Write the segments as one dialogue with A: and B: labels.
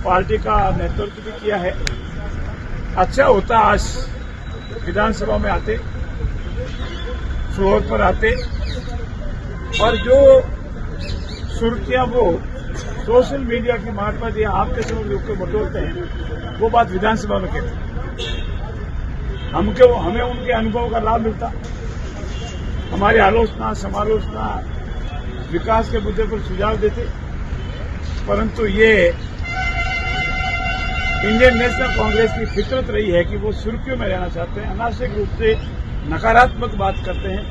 A: Party का नेतृत्व भी किया है। अच्छा होता आज विधानसभा में आते, फ्लोर पर आते और जो सुर्खियां वो सोशल मीडिया की मार्फत या आपके समझ लोग को बटोरते हैं, वो बात विधानसभा में कहते हैं। हमें उनके अनुभव का लाभ मिलता, हमारी आलोचना समालोचना विकास के मुद्दे पर सुझाव देते, परंतु ये इंडियन नेशनल कांग्रेस की फितरत रही है कि वो सुर्खियों में रहना चाहते हैं, अनावश्यक रूप से नकारात्मक बात करते हैं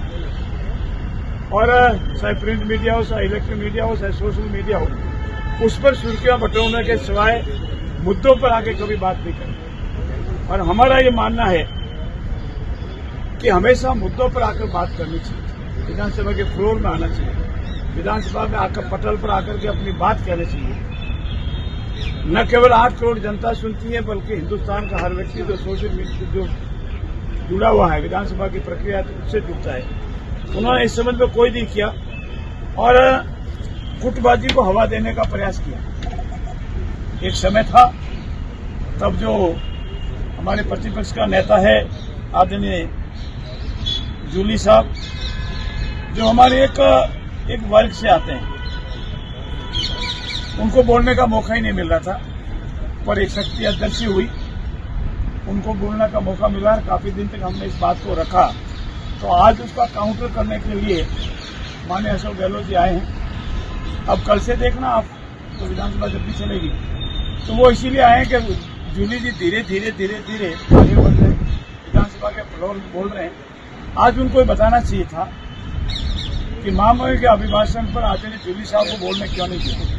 A: और चाहे प्रिंट मीडिया हो, चाहे इलेक्ट्रॉनिक मीडिया हो, चाहे सोशल मीडिया हो, उस पर सुर्खियां बटोरने के सिवाय मुद्दों पर आके कभी बात नहीं करते। और हमारा ये मानना है कि हमेशा मुद्दों पर आकर बात करनी चाहिए, विधानसभा के फ्लोर में आना चाहिए, विधानसभा में आकर पटल पर आकर के अपनी बात कहनी चाहिए। न केवल 8 करोड़ जनता सुनती है, बल्कि हिंदुस्तान का हर व्यक्ति जो सोशल मीडिया जो जुड़ा हुआ है विधानसभा की प्रक्रिया उससे जुड़ता है, उन्होंने इस संबंध में कोई नहीं किया और गुटबाजी को हवा देने का प्रयास किया। एक समय था तब जो हमारे प्रतिपक्ष का नेता है आदरणीय जूली साहब, जो हमारे एक वर्ग से आते हैं, उनको बोलने का मौका ही नहीं मिल रहा था, पर एक शक्ति अध्यक्ष हुई, उनको बोलने का मौका मिला। काफी दिन तक हमने इस बात को रखा, तो आज उसका काउंटर करने के लिए माननीय अशोक गहलोत जी आए हैं। अब कल से देखना आप, तो विधानसभा जब भी चलेगी तो वो इसीलिए आए हैं कि जूली जी धीरे धीरे आगे बढ़ रहे हैं, विधानसभा के फ्लोर में बोल रहे हैं। आज उनको बताना चाहिए था कि महामहिम के अभिभाषण पर आचार्य जूली साहब को बोलने क्यों नहीं दिया।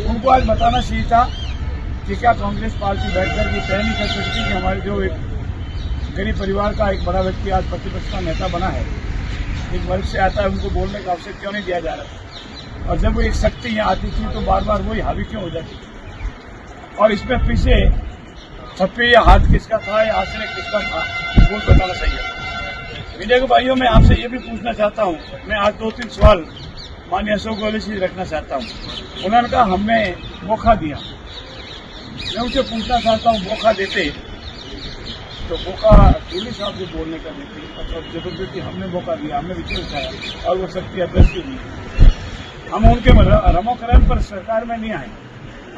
A: उनको आज बताना चाहिए था कि क्या कांग्रेस पार्टी बैठकर भी तय नहीं कर सकती कि हमारे जो एक गरीब परिवार का एक बड़ा व्यक्ति आज प्रतिपक्ष का नेता बना है, एक वर्ग से आता है, उनको बोलने का अवसर क्यों नहीं दिया जा रहा था। और जब वो एक शक्ति यहाँ आती थी तो बार बार वही हावी क्यों हो जाती थी। और इसमें पीछे छप्पे या हाथ किसका था या आश्रय किसका था, वो बताना चाहिए। मीडिया के भाइयों, मैं आपसे ये भी पूछना चाहता हूँ, मैं आज 2-3 सवाल माननीय अशोक गहलोत जी रखना चाहता हूँ। उन्होंने कहा हमने मौका दिया, मैं उनसे पूछना चाहता हूँ मौका देते तो मौका जूली साहब को बोलने का देते, मतलब जबरदस्ती हमने मौका दिया, हमने विषय उठाया और वो शक्ति अध्यक्ष हुई। हम उनके रमोकरम पर सरकार में नहीं आए,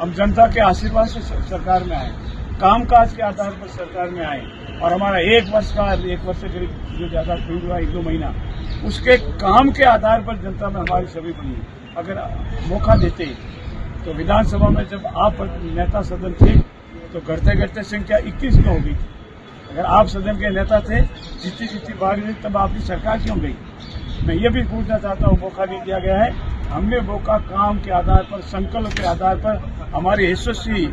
A: हम जनता के आशीर्वाद से सरकार में आए, कामकाज के आधार पर सरकार में आए और हमारा 1 वर्ष से करीब जो ज्यादा पूर्ण हुआ 1-2 महीना, उसके काम के आधार पर जनता में हमारी छवि बनी है। अगर मौका देते तो विधानसभा में जब आप नेता सदन थे तो घटते घटते संख्या 21 में होगी। अगर आप सदन के नेता थे, जितनी बार हुई, तब आपकी सरकार क्यों गई। मैं ये भी पूछना चाहता हूँ, मौका नहीं दिया गया है, हमने मौका काम के आधार पर, संकल्प के आधार पर, हमारे यशस्वी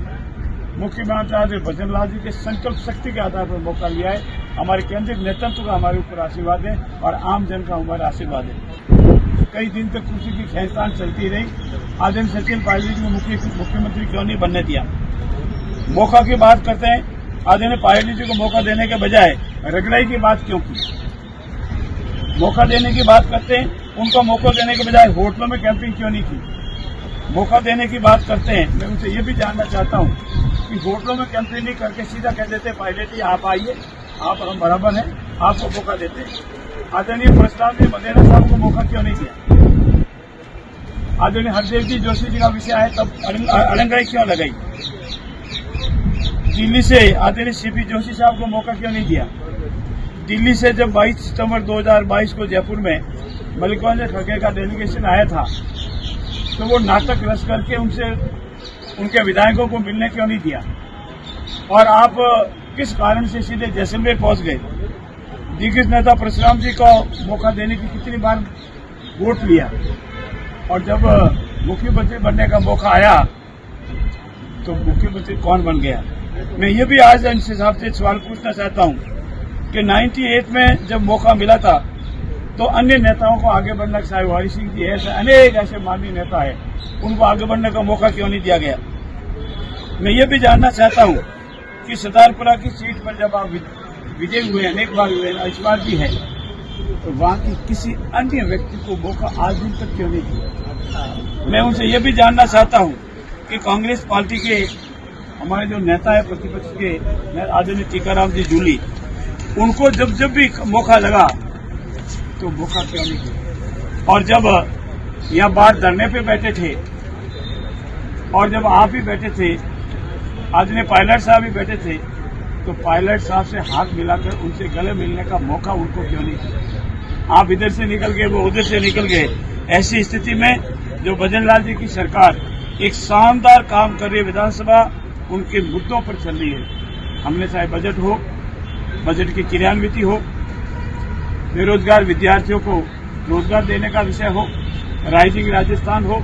A: मुख्यमंत्री भजन लाल जी के संकल्प शक्ति के आधार पर मौका लिया है। हमारे केंद्रीय नेतृत्व का हमारे ऊपर आशीर्वाद है और आम जन का हमारा आशीर्वाद है। कई दिन तक कुर्सी की खींचतान चलती रही, आदरणीय सचिन पायलट जी को मुख्यमंत्री क्यों नहीं बनने दिया। मौका की बात करते हैं, आदरणीय पायलट जी को मौका देने के बजाय रगड़ाई की बात क्यों की। मौका देने की बात करते हैं, उनको मौका देने के बजाय होटलों में कैंपिंग क्यों नहीं की। मौका देने की बात करते हैं, मैं उनसे ये भी जानना चाहता हूँ कि होटलों में कैंपिंग नहीं करके सीधा कह देते पायलट जी आप आइए, आप हम बराबर हैं, आपको मौका देते हैं। आदरणीय परशुराम जी मदेना साहब को मौका क्यों नहीं दिया। आदरणीय हरदेव जी जोशी जी का विषय आए तब अड़ंगाई क्यों लगाई। दिल्ली से आदरणीय सीपी जोशी साहब को मौका क्यों नहीं दिया। दिल्ली से जब 22 सितंबर 2022 को जयपुर में मल्लिकार्जुन खड़गे का डेलीगेशन आया था तो वो नाटक रच करके उनसे उनके विधायकों को मिलने क्यों नहीं दिया। और आप किस कारण से सीधे जैसलमेर पहुंच गए। दिग्गज नेता परशुराम जी को मौका देने की कितनी बार वोट लिया और जब मुख्यमंत्री बनने का मौका आया तो मुख्यमंत्री कौन बन गया। मैं ये भी आज इनसे साहब से सवाल पूछना चाहता हूं कि 98 में जब मौका मिला था तो अन्य नेताओं को आगे बढ़ने, चाहे वारी सिंह जी ऐसे अनेक ऐसे माननीय नेता है, उनको आगे बढ़ने का मौका क्यों नहीं दिया गया। मैं ये भी जानना चाहता हूं कि सरदारपुरा की सीट पर जब आप विजय हुए, अनेक बार हुए, इस बार भी है, तो वहां की किसी अन्य व्यक्ति को मौका आज दिन तक क्यों नहीं दिया। मैं उनसे ये भी जानना चाहता हूं कि कांग्रेस पार्टी के हमारे जो नेता है प्रतिपक्ष के आदरणीय टीकाराम जी जूली, उनको जब जब भी मौका लगा तो मौका क्यों नहीं किया। और जब यहाँ बाहर धरने पे बैठे थे और जब आप भी बैठे थे, आदरणीय पायलट साहब भी बैठे थे, तो पायलट साहब से हाथ मिलाकर उनसे गले मिलने का मौका उनको क्यों नहीं दिया। आप इधर से निकल गए, वो उधर से निकल गए। ऐसी स्थिति में जो भजन लाल जी की सरकार एक शानदार काम कर रही है, विधानसभा उनके मुद्दों पर चल रही है। हमने चाहे बजट हो, बजट की क्रियान्विति हो, बेरोजगार विद्यार्थियों को रोजगार देने का विषय हो, राइजिंग राजस्थान हो,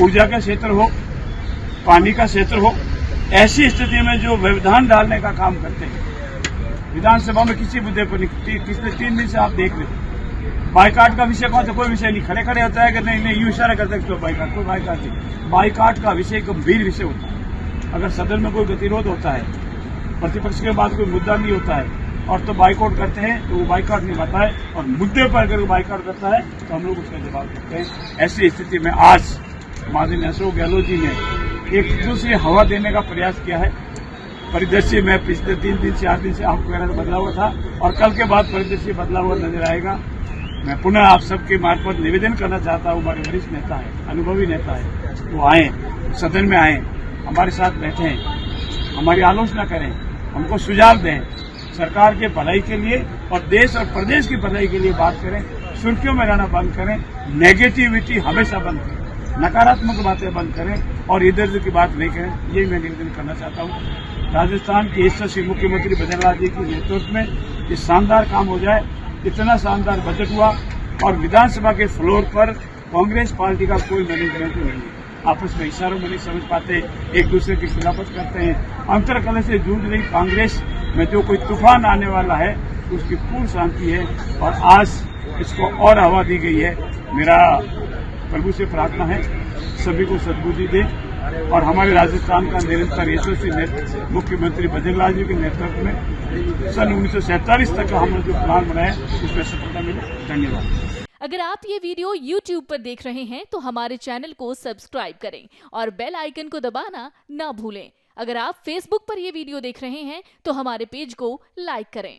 A: ऊर्जा का क्षेत्र हो, पानी का क्षेत्र हो, ऐसी स्थिति में जो व्यवधान डालने का काम करते हैं विधानसभा में किसी मुद्दे पर नहीं। पिछले 3 दिन से आप देख रहे हैं, बाइकाट का विषय कौन सा, कोई विषय नहीं। खड़े खड़े होता है कि नहीं यूं इशारा करते हैं तो बाइकाट, कोई बाइकाट नहीं। बाइकाट का विषय गंभीर विषय होता है। अगर सदन में कोई गतिरोध होता है, प्रतिपक्ष के बाद कोई मुद्दा नहीं होता है और तो बाइकआउट करते हैं, तो वो बाइकआउट नहीं होता है। और मुद्दे पर अगर बाइकआउट करता है तो हम लोग उसका जवाब देते हैं। ऐसी स्थिति में आज माननीय अशोक गहलोत जी ने एक दूसरी हवा देने का प्रयास किया है। परिदृश्य में पिछले 3 दिन 4 दिन से आपको कह रहा था बदला हुआ था और कल के बाद परिदृश्य बदला हुआ नजर आएगा। मैं पुनः आप सबके मार्फत निवेदन करना चाहता हूँ, हमारे वरिष्ठ नेता है, अनुभवी नेता है, वो आए, सदन में आए, हमारे साथ बैठे, हमारी आलोचना करें, हमको सुझाव दें, सरकार के भलाई के लिए और देश और प्रदेश की भलाई के लिए बात करें। सुर्खियों में रहना बंद करें, नेगेटिविटी हमेशा बंद करें, नकारात्मक बातें बंद करें और इधर उधर की बात नहीं करें। ये मैं निवेदन करना चाहता हूँ। राजस्थान के यशस्वी मुख्यमंत्री भजन लाल जी के नेतृत्व में ये शानदार काम हो जाए। इतना शानदार बजट हुआ और विधानसभा के फ्लोर पर कांग्रेस पार्टी का कोई मैनेजमेंट नहीं है। आपस में इशारों में नहीं समझ पाते, एक दूसरे की खिलाफत करते हैं। अंतरकलह से जूझ रही कांग्रेस में जो कोई तूफान आने वाला है उसकी पूर्ण शांति है और आज इसको और हवा दी गई है। मेरा प्रभु से प्रार्थना है सभी को सद्बुद्धि दे और हमारे राजस्थान का निरंतर यशस्वी मुख्यमंत्री भजन लाल जी के नेतृत्व में सन 1947 तक का हमने जो प्लान बनाया उसमें सफलता मिले। धन्यवाद।
B: अगर आप ये वीडियो YouTube पर देख रहे हैं तो हमारे चैनल को सब्सक्राइब करें और बेल आइकन को दबाना ना भूलें। अगर आप Facebook पर ये वीडियो देख रहे हैं तो हमारे पेज को लाइक करें।